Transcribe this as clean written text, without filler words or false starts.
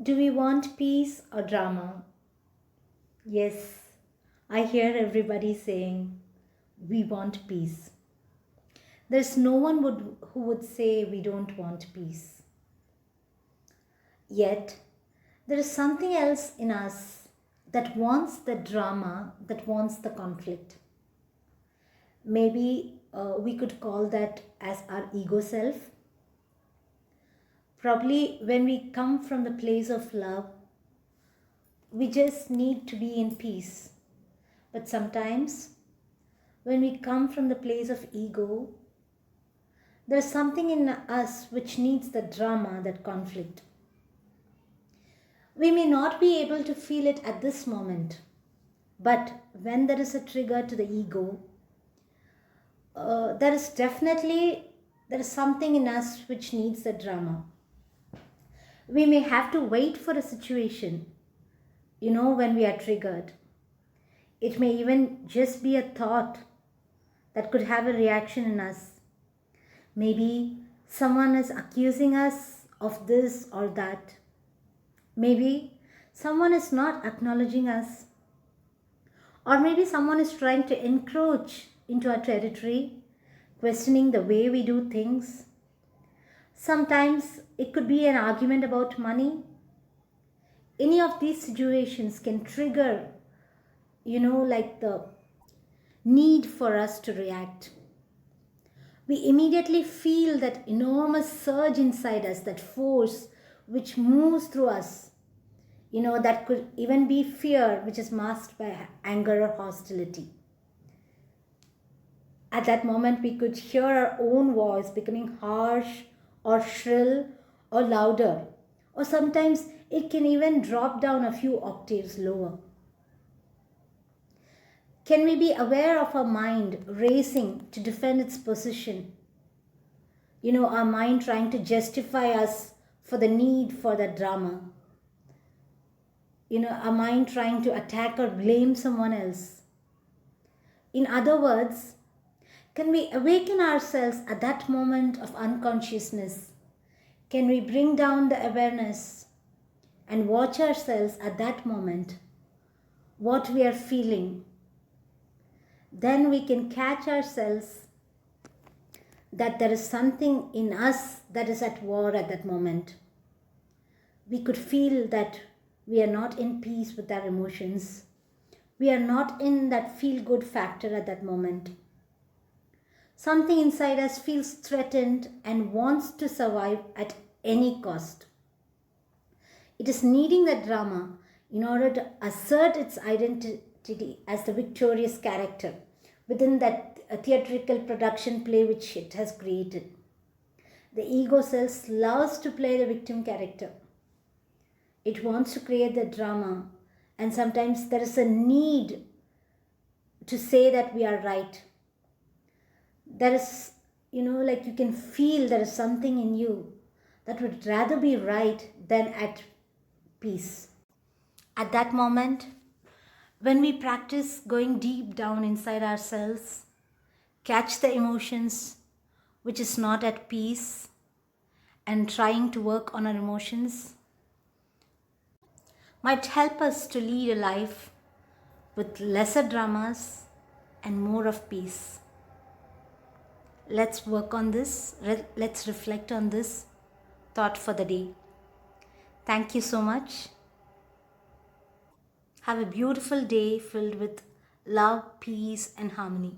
Do we want peace or drama? Yes, I hear everybody saying we want peace. There's no one who would say we don't want peace. Yet, there is something else in us that wants the drama, that wants the conflict. Maybe we could call that as our ego self. Probably when we come from the place of love, we just need to be in peace. But sometimes, when we come from the place of ego, there's something in us which needs the drama, that conflict. We may not be able to feel it at this moment, but when there is a trigger to the ego, there is something in us which needs the drama. We may have to wait for a situation, when we are triggered. It may even just be a thought that could have a reaction in us. Maybe someone is accusing us of this or that. Maybe someone is not acknowledging us. Or maybe someone is trying to encroach into our territory, questioning the way we do things. Sometimes it could be an argument about money. Any of these situations can trigger, like the need for us to react. We immediately feel that enormous surge inside us, that force which moves through us. That could even be fear, which is masked by anger or hostility. At that moment, we could hear our own voice becoming harsh or shrill or louder, or sometimes it can even drop down a few octaves lower. Can we be aware of our mind racing to defend its position? Our mind trying to justify us for the need for that drama. Our mind trying to attack or blame someone else. In other words, can we awaken ourselves at that moment of unconsciousness? Can we bring down the awareness and watch ourselves at that moment, what we are feeling? Then we can catch ourselves that there is something in us that is at war at that moment. We could feel that we are not in peace with our emotions. We are not in that feel good factor at that moment. Something inside us feels threatened and wants to survive at any cost. It is needing the drama in order to assert its identity as the victorious character within that theatrical production play which it has created. The ego self loves to play the victim character. It wants to create the drama, and sometimes there is a need to say that we are right. There is, like you can feel there is something in you that would rather be right than at peace. At that moment, when we practice going deep down inside ourselves, catch the emotions which is not at peace, and trying to work on our emotions, might help us to lead a life with lesser dramas and more of peace. Let's work on this. Let's reflect on this thought for the day. Thank you so much. Have a beautiful day filled with love, peace, and harmony.